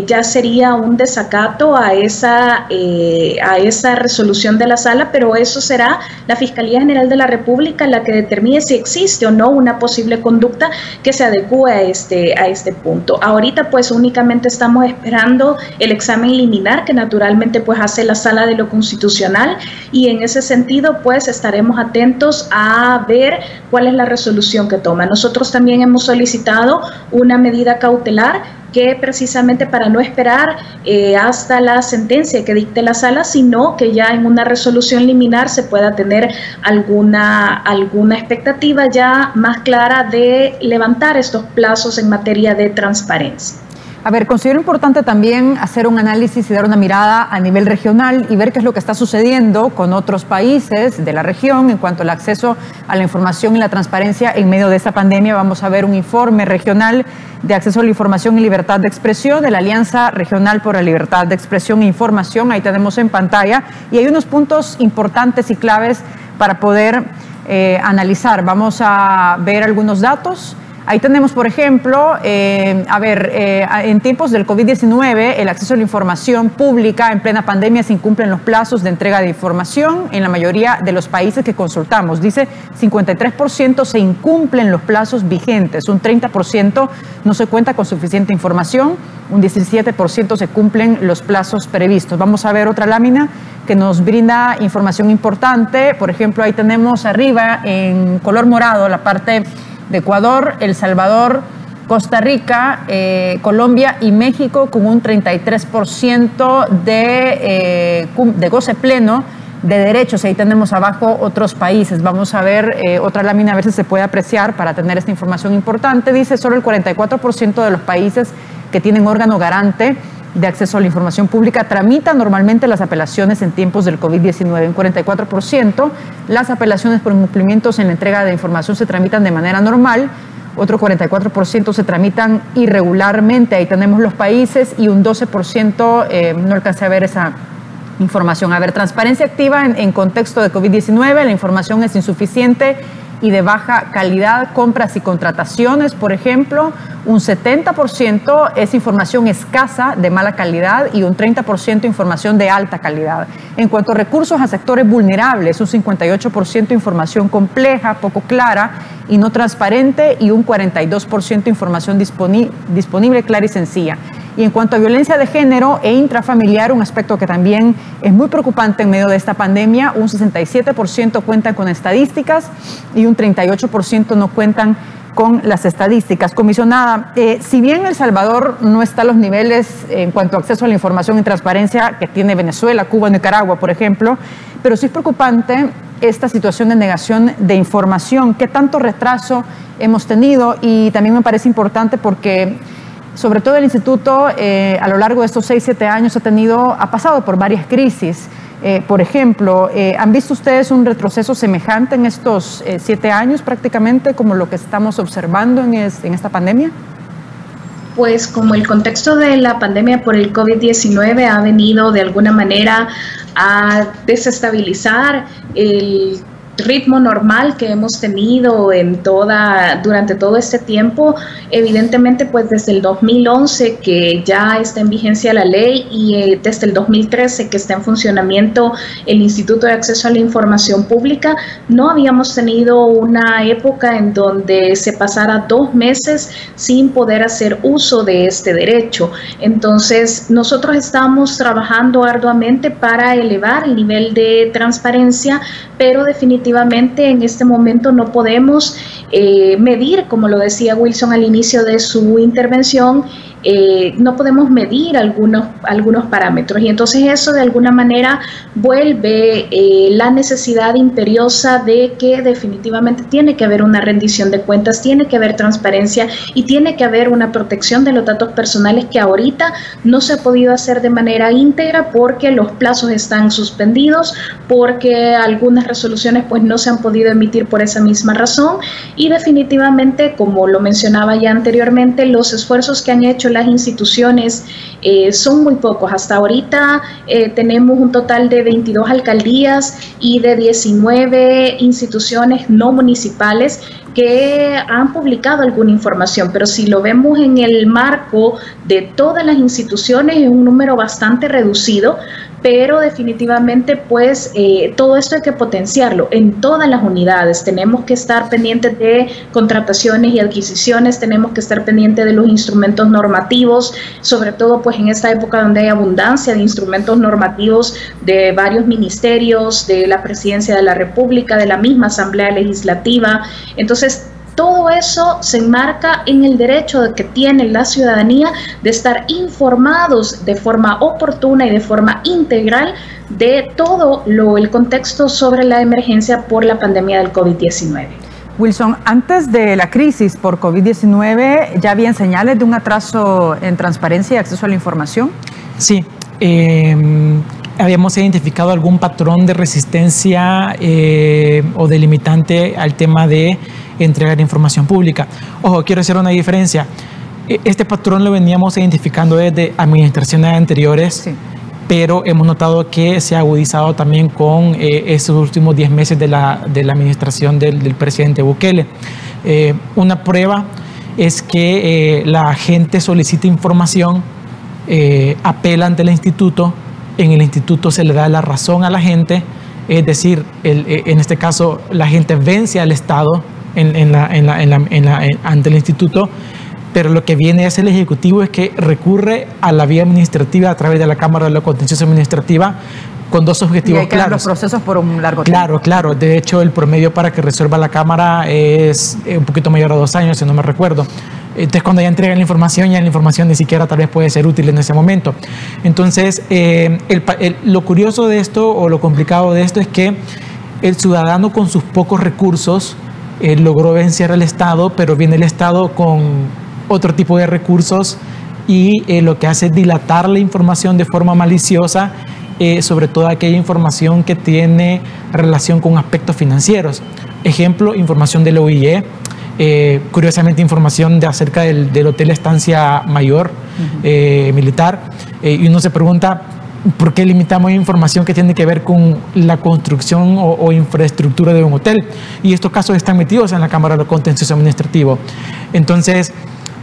C: ya sería un desacato a esa resolución de la sala, pero eso será la Fiscalía General de la República la que determine si existe o no una posible conducta que se adecue a este punto. Ahorita pues únicamente estamos esperando el examen liminar que naturalmente pues hace la Sala de lo Constitucional y en ese sentido pues estaremos atentos a ver cuál es la resolución que toma. Nosotros también hemos solicitado una medida cautelar que precisamente para no esperar hasta la sentencia que dicte la sala, sino que ya en una resolución liminar se pueda tener alguna expectativa ya más clara de levantar estos plazos en materia de transparencia.
A: A ver, considero importante también hacer un análisis y dar una mirada a nivel regional y ver qué es lo que está sucediendo con otros países de la región en cuanto al acceso a la información y la transparencia en medio de esta pandemia. Vamos a ver un informe regional de acceso a la información y libertad de expresión de la Alianza Regional por la Libertad de Expresión e Información. Ahí tenemos en pantalla y hay unos puntos importantes y claves para poder analizar. Vamos a ver algunos datos. Ahí tenemos, por ejemplo, en tiempos del COVID-19, el acceso a la información pública en plena pandemia se incumplen los plazos de entrega de información en la mayoría de los países que consultamos. Dice 53% se incumplen los plazos vigentes, un 30% no se cuenta con suficiente información, un 17% se cumplen los plazos previstos. Vamos a ver otra lámina que nos brinda información importante. Por ejemplo, ahí tenemos arriba en color morado la parte de Ecuador, El Salvador, Costa Rica, Colombia y México con un 33% de goce pleno de derechos. Ahí tenemos abajo otros países. Vamos a ver otra lámina a ver si se puede apreciar para tener esta información importante. Dice solo el 44% de los países que tienen órgano garante de acceso a la información pública tramitan normalmente las apelaciones en tiempos del COVID-19. En 44%, las apelaciones por incumplimientos en la entrega de información se tramitan de manera normal, otro 44% se tramitan irregularmente. Ahí tenemos los países y un 12%, no alcancé a ver esa información. A ver, transparencia activa en contexto de COVID-19, la información es insuficiente y de baja calidad, compras y contrataciones, por ejemplo, un 70% es información escasa de mala calidad y un 30% información de alta calidad. En cuanto a recursos a sectores vulnerables, un 58% información compleja, poco clara y no transparente y un 42% información disponible, clara y sencilla. Y en cuanto a violencia de género e intrafamiliar, un aspecto que también es muy preocupante en medio de esta pandemia, un 67% cuentan con estadísticas y un 38% no cuentan con las estadísticas. Comisionada, si bien El Salvador no está a los niveles en cuanto a acceso a la información y transparencia que tiene Venezuela, Cuba, Nicaragua, por ejemplo, pero sí es preocupante esta situación de negación de información. ¿Qué tanto retraso hemos tenido? Y también me parece importante porque sobre todo el instituto a lo largo de estos 6-7 años ha pasado por varias crisis. Por ejemplo, ¿han visto ustedes un retroceso semejante en estos 7 años prácticamente como lo que estamos observando en esta pandemia?
C: Pues como el contexto de la pandemia por el COVID-19 ha venido de alguna manera a desestabilizar el ritmo normal que hemos tenido durante todo este tiempo, evidentemente pues desde el 2011 que ya está en vigencia la ley y desde el 2013 que está en funcionamiento el Instituto de Acceso a la Información Pública, no habíamos tenido una época en donde se pasara 2 meses sin poder hacer uso de este derecho. Entonces nosotros estamos trabajando arduamente para elevar el nivel de transparencia, pero definitivamente definitivamente en este momento no podemos medir, como lo decía Wilson al inicio de su intervención, no podemos medir algunos parámetros, y entonces eso de alguna manera vuelve la necesidad imperiosa de que definitivamente tiene que haber una rendición de cuentas, tiene que haber transparencia y tiene que haber una protección de los datos personales, que ahorita no se ha podido hacer de manera íntegra porque los plazos están suspendidos, porque algunas resoluciones pues no se han podido emitir por esa misma razón, y definitivamente, como lo mencionaba ya anteriormente, los esfuerzos que han hecho las instituciones son muy pocos. Hasta ahorita tenemos un total de 22 alcaldías y de 19 instituciones no municipales que han publicado alguna información, pero si lo vemos en el marco de todas las instituciones es un número bastante reducido, pero definitivamente pues todo esto hay que potenciarlo en todas las unidades. Tenemos que estar pendientes de contrataciones y adquisiciones, tenemos que estar pendientes de los instrumentos normativos, sobre todo pues en esta época donde hay abundancia de instrumentos normativos de varios ministerios, de la Presidencia de la República, de la misma Asamblea Legislativa. Entonces, todo eso se enmarca en el derecho que tiene la ciudadanía de estar informados de forma oportuna y de forma integral de todo el contexto sobre la emergencia por la pandemia del COVID-19.
A: Wilson, antes de la crisis por COVID-19, ¿ya habían señales de un atraso en transparencia y acceso a la información?
B: Sí. Habíamos identificado algún patrón de resistencia o delimitante al tema de entregar información pública. Ojo, quiero hacer una diferencia. Este patrón lo veníamos identificando desde administraciones anteriores, sí, pero hemos notado que se ha agudizado también con estos últimos 10 meses de la administración del presidente Bukele. Una prueba es que la gente solicita información, apela ante el instituto, en el instituto se le da la razón a la gente, es decir, en este caso la gente vence al Estado ante el instituto, pero lo que viene es el Ejecutivo es que recurre a la vía administrativa a través de la Cámara de la Contencioso Administrativa con dos objetivos claros.
A: Los procesos por un largo tiempo.
B: Claro. De hecho, el promedio para que resuelva la Cámara es un poquito mayor a 2 años, si no me recuerdo. Entonces, cuando ya entregan la información, ya la información ni siquiera tal vez puede ser útil en ese momento. Entonces, lo curioso de esto o lo complicado de esto es que el ciudadano con sus pocos recursos logró vencer al Estado, pero viene el Estado con otro tipo de recursos y lo que hace es dilatar la información de forma maliciosa, sobre todo aquella información que tiene relación con aspectos financieros. Ejemplo, información de la OIE, curiosamente información acerca del Hotel Estancia Mayor militar, y uno se pregunta ¿por qué limitamos información que tiene que ver con la construcción o infraestructura de un hotel? Y estos casos están metidos en la Cámara de Contencioso Administrativo. Entonces,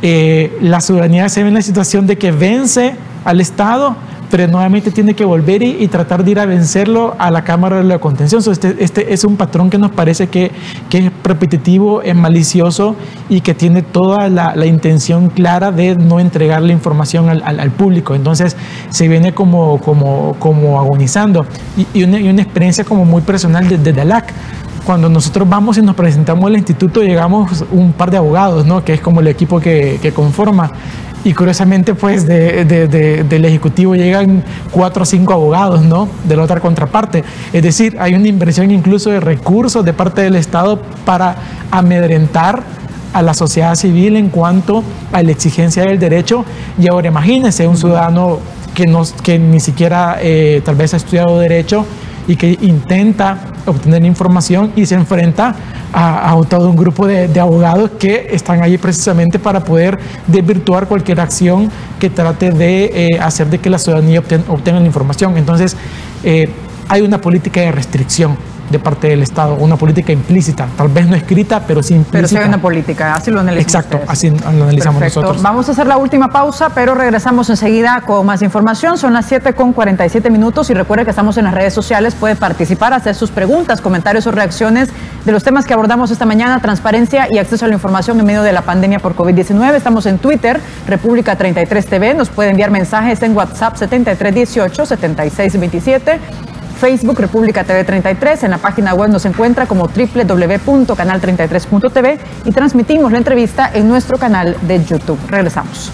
B: la ciudadanía se ve en la situación de que vence al Estado, pero nuevamente tiene que volver y tratar de ir a vencerlo a la Cámara de la Contención. Este es un patrón que nos parece que es repetitivo, es malicioso y que tiene toda la intención clara de no entregar la información al público. Entonces se viene como agonizando. Y una experiencia como muy personal desde DALAC. Cuando nosotros vamos y nos presentamos al instituto, llegamos un par de abogados, ¿no? Que es como el equipo que conforma. Y curiosamente, pues, del Ejecutivo llegan 4 o 5 abogados, ¿no? De la otra contraparte. Es decir, hay una inversión incluso de recursos de parte del Estado para amedrentar a la sociedad civil en cuanto a la exigencia del derecho. Y ahora imagínense un ciudadano que ni siquiera tal vez ha estudiado derecho y que intenta obtener información y se enfrenta a todo un grupo de abogados que están allí precisamente para poder desvirtuar cualquier acción que trate de hacer de que la ciudadanía obtenga la información. Entonces, hay una política de restricción de parte del Estado, una política implícita, tal vez no escrita, pero sí implícita.
A: Pero sí hay una política, así lo analizamos.
B: Exacto, así lo analizamos nosotros.
A: Vamos a hacer la última pausa, pero regresamos enseguida con más información. Son las 7:47 y recuerde que estamos en las redes sociales, puede participar, hacer sus preguntas, comentarios o reacciones de los temas que abordamos esta mañana, transparencia y acceso a la información en medio de la pandemia por COVID-19. Estamos en Twitter, República 33 TV, nos puede enviar mensajes en WhatsApp 7318-7627. Facebook, República TV 33. En la página web nos encuentra como www.canal33.tv y transmitimos la entrevista en nuestro canal de YouTube. Regresamos.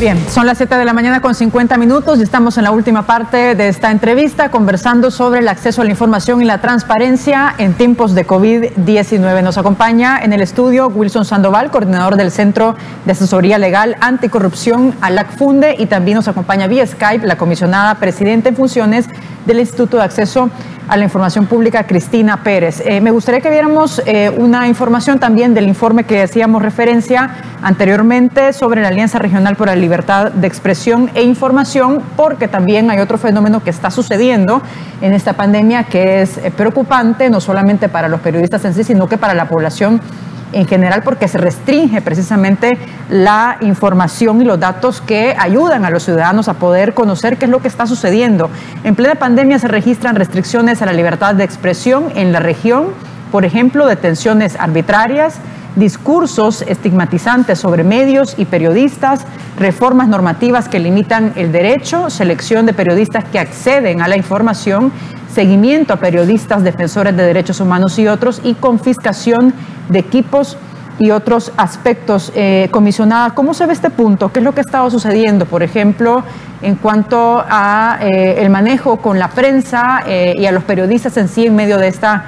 A: Bien, son las 7 de la mañana con 50 minutos y estamos en la última parte de esta entrevista conversando sobre el acceso a la información y la transparencia en tiempos de COVID-19. Nos acompaña en el estudio Wilson Sandoval, coordinador del Centro de Asesoría Legal Anticorrupción, ALACFUNDE, y también nos acompaña vía Skype la comisionada presidenta en funciones del Instituto de Acceso a la Información Pública, Cristina Pérez. Me gustaría que viéramos una información también del informe que hacíamos referencia anteriormente sobre la Alianza Regional por la Libertad de Expresión e Información, porque también hay otro fenómeno que está sucediendo en esta pandemia que es preocupante, no solamente para los periodistas en sí, sino que para la población en general, porque se restringe precisamente la información y los datos que ayudan a los ciudadanos a poder conocer qué es lo que está sucediendo. En plena pandemia se registran restricciones a la libertad de expresión en la región, por ejemplo, detenciones arbitrarias, discursos estigmatizantes sobre medios y periodistas, reformas normativas que limitan el derecho, selección de periodistas que acceden a la información, seguimiento a periodistas, defensores de derechos humanos y otros, y confiscación de equipos y otros aspectos. Comisionada, ¿cómo se ve este punto? ¿Qué es lo que ha estado sucediendo, por ejemplo, en cuanto a el manejo con la prensa y a los periodistas en sí en medio de esta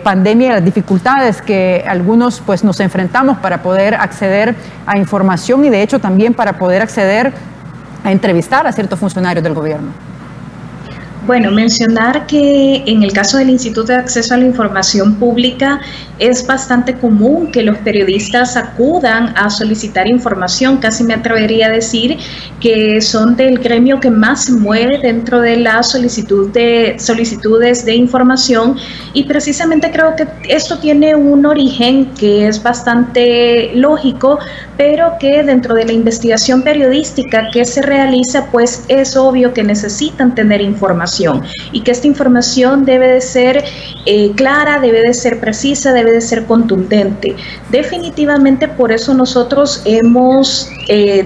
A: pandemia y las dificultades que algunos pues nos enfrentamos para poder acceder a información y de hecho también para poder acceder a entrevistar a ciertos funcionarios del gobierno?
C: Bueno, mencionar que en el caso del Instituto de Acceso a la Información Pública es bastante común que los periodistas acudan a solicitar información. Casi me atrevería a decir que son del gremio que más se mueve dentro de la solicitudes de información, y precisamente creo que esto tiene un origen que es bastante lógico, pero que dentro de la investigación periodística que se realiza, pues es obvio que necesitan tener información y que esta información debe de ser clara, debe de ser precisa, debe de ser contundente. Definitivamente por eso nosotros hemos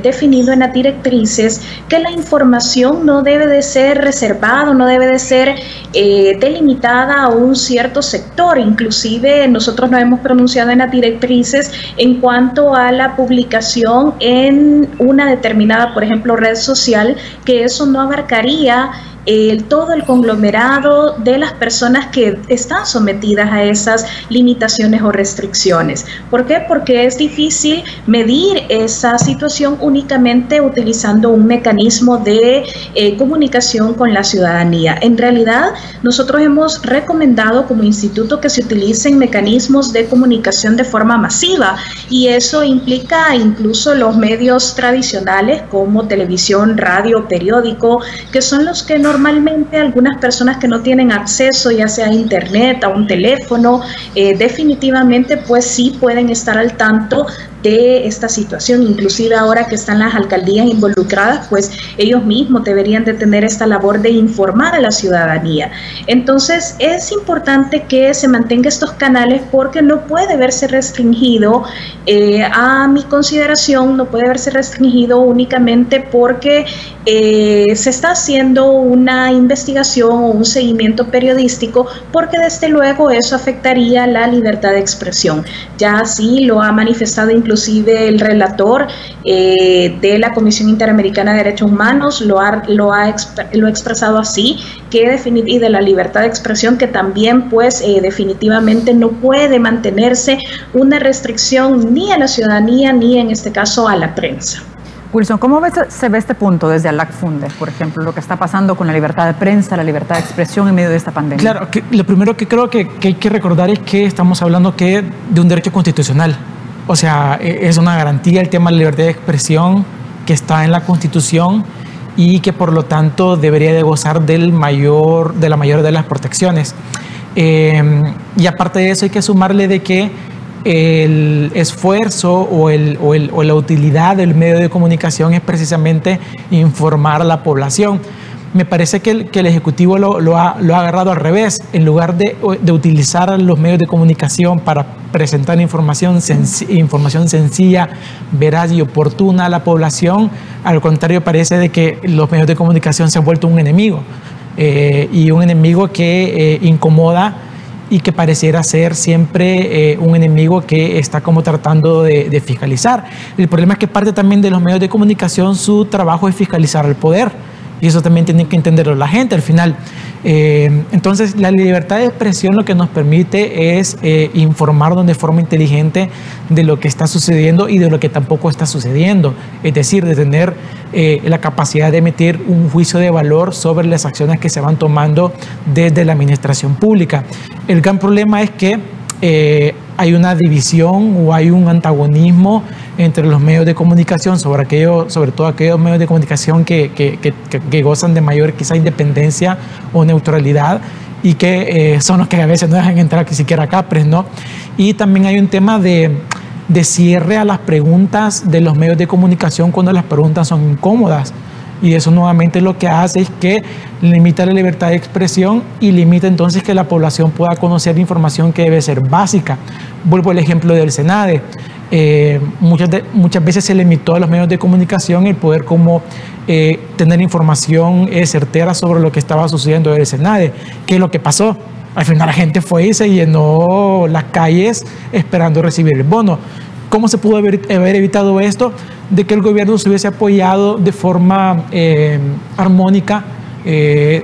C: definido en las directrices que la información no debe de ser reservada, no debe de ser delimitada a un cierto sector. Inclusive nosotros nos hemos pronunciado en las directrices en cuanto a la publicación en una determinada, por ejemplo, red social, que eso no abarcaría todo el conglomerado de las personas que están sometidas a esas limitaciones o restricciones. ¿Por qué? Porque es difícil medir esa situación únicamente utilizando un mecanismo de comunicación con la ciudadanía. En realidad, nosotros hemos recomendado como instituto que se utilicen mecanismos de comunicación de forma masiva, y eso implica incluso los medios tradicionales como televisión, radio, periódico, que son los que normalmente algunas personas que no tienen acceso ya sea a internet, a un teléfono, definitivamente pues sí pueden estar al tanto de esta situación. Inclusive ahora que están las alcaldías involucradas, pues ellos mismos deberían de tener esta labor de informar a la ciudadanía. Entonces es importante que se mantenga estos canales, porque no puede verse restringido, a mi consideración, no puede verse restringido únicamente porque se está haciendo una investigación o un seguimiento periodístico, porque desde luego eso afectaría la libertad de expresión. Ya así lo ha manifestado inclusive el relator de la Comisión Interamericana de Derechos Humanos, lo ha expresado así, y de la libertad de expresión, que también pues definitivamente no puede mantenerse una restricción ni a la ciudadanía ni en este caso a la prensa.
A: Wilson, ¿cómo se ve este punto desde ALACFUNDE, por ejemplo, lo que está pasando con la libertad de prensa, la libertad de expresión en medio de esta pandemia?
B: Claro, lo primero que creo que hay que recordar es que estamos hablando de un derecho constitucional. O sea, es una garantía el tema de la libertad de expresión que está en la Constitución, y que por lo tanto debería de gozar de la mayor de las protecciones. Y aparte de eso hay que sumarle de que el esfuerzo o la utilidad del medio de comunicación es precisamente informar a la población. Me parece que el Ejecutivo lo ha agarrado al revés. En lugar de utilizar los medios de comunicación para presentar información sencilla, veraz y oportuna a la población, al contrario, parece de que los medios de comunicación se han vuelto un enemigo, y un enemigo que incomoda y que pareciera ser siempre un enemigo que está como tratando de fiscalizar. El problema es que parte también de los medios de comunicación, su trabajo es fiscalizar al poder. Y eso también tiene que entenderlo la gente al final. Entonces, la libertad de expresión lo que nos permite es informarnos de forma inteligente de lo que está sucediendo y de lo que tampoco está sucediendo. Es decir, de tener la capacidad de emitir un juicio de valor sobre las acciones que se van tomando desde la administración pública. El gran problema es que hay una división o hay un antagonismo entre los medios de comunicación, sobre todo aquellos medios de comunicación que gozan de mayor quizá independencia o neutralidad, y que son los que a veces no dejan entrar ni siquiera Capres, ¿no? Y también hay un tema de cierre a las preguntas de los medios de comunicación cuando las preguntas son incómodas. Y eso nuevamente lo que hace es que limita la libertad de expresión y limita entonces que la población pueda conocer información que debe ser básica. Vuelvo al ejemplo del SENADE. Muchas veces se limitó a los medios de comunicación el poder tener información certera sobre lo que estaba sucediendo en el SENADE. ¿Qué es lo que pasó? Al final la gente fue y se llenó las calles esperando recibir el bono. ¿Cómo se pudo haber evitado esto? De que el gobierno se hubiese apoyado de forma armónica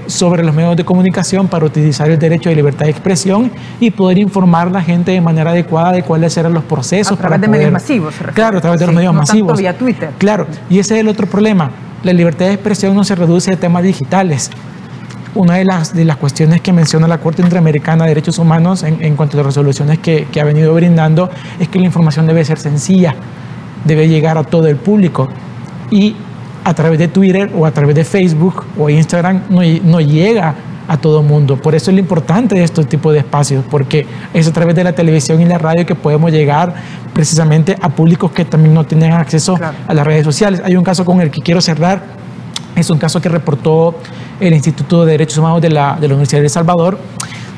B: sobre los medios de comunicación para utilizar el derecho de libertad de expresión y poder informar a la gente de manera adecuada de cuáles eran los procesos.
A: A través de medios masivos.
B: Claro, a través de los medios masivos.
A: No tanto vía Twitter.
B: Claro, y ese es el otro problema. La libertad de expresión no se reduce a temas digitales. Una de las cuestiones que menciona la Corte Interamericana de Derechos Humanos en cuanto a las resoluciones que ha venido brindando es que la información debe ser sencilla, debe llegar a todo el público, y a través de Twitter o a través de Facebook o Instagram no llega a todo el mundo. Por eso es lo importante de estos tipos de espacios, porque es a través de la televisión y la radio que podemos llegar precisamente a públicos que también no tienen acceso a las redes sociales. Hay un caso con el que quiero cerrar. Es un caso que reportó el Instituto de Derechos Humanos de la Universidad de El Salvador,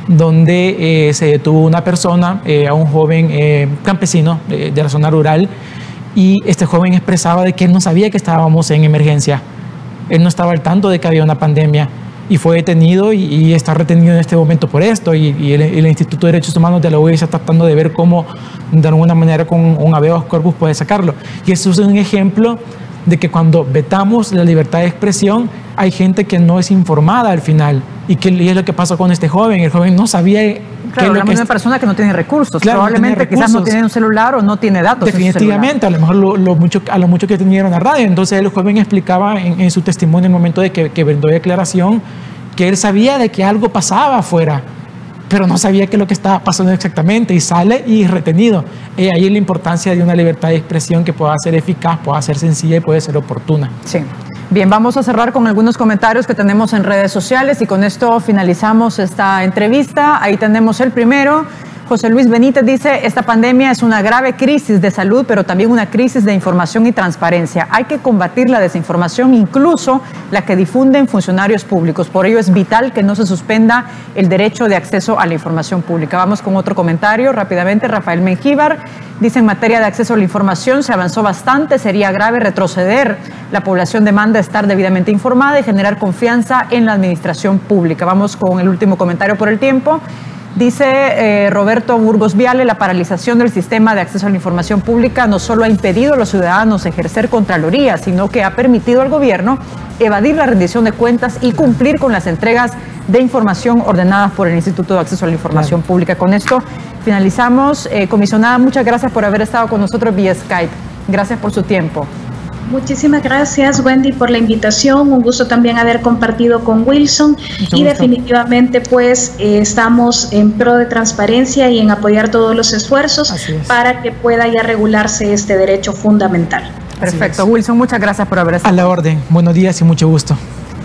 B: donde se detuvo una persona, a un joven campesino de la zona rural, y este joven expresaba de que él no sabía que estábamos en emergencia. Él no estaba al tanto de que había una pandemia y fue detenido y está retenido en este momento por esto. Y el Instituto de Derechos Humanos de la UIS está tratando de ver cómo, de alguna manera, con un habeas corpus puede sacarlo. Y eso es un ejemplo de que cuando vetamos la libertad de expresión, hay gente que no es informada al final. Y es lo que pasó con este joven. El joven no sabía...
A: Claro, la misma persona que no tiene recursos. Claro, probablemente no tiene recursos. Quizás no tiene un celular o no tiene datos.
B: Definitivamente, a lo mejor a lo mucho que tenía una radio. Entonces el joven explicaba en su testimonio, en el momento de que brindó declaración, que él sabía de que algo pasaba afuera, pero no sabía qué es lo que estaba pasando exactamente, y sale y es retenido. Ahí es la importancia de una libertad de expresión que pueda ser eficaz, pueda ser sencilla y puede ser oportuna.
A: Sí. Bien, vamos a cerrar con algunos comentarios que tenemos en redes sociales y con esto finalizamos esta entrevista. Ahí tenemos el primero. José Luis Benítez dice: esta pandemia es una grave crisis de salud, pero también una crisis de información y transparencia. Hay que combatir la desinformación, incluso la que difunden funcionarios públicos. Por ello es vital que no se suspenda el derecho de acceso a la información pública. Vamos con otro comentario rápidamente. Rafael Mengíbar dice: en materia de acceso a la información se avanzó bastante, sería grave retroceder. La población demanda estar debidamente informada y generar confianza en la administración pública. Vamos con el último comentario por el tiempo. Dice Roberto Burgos Viale: la paralización del sistema de acceso a la información pública no solo ha impedido a los ciudadanos ejercer contraloría, sino que ha permitido al gobierno evadir la rendición de cuentas y cumplir con las entregas de información ordenadas por el Instituto de Acceso a la Información Pública. Con esto finalizamos. Comisionada, muchas gracias por haber estado con nosotros vía Skype. Gracias por su tiempo.
C: Muchísimas gracias, Wendy, por la invitación. Un gusto también haber compartido con Wilson. Y definitivamente, pues, estamos en pro de transparencia y en apoyar todos los esfuerzos para que pueda ya regularse este derecho fundamental.
A: Perfecto. Wilson, muchas gracias por haber estado.
B: A la orden. Buenos días y mucho gusto.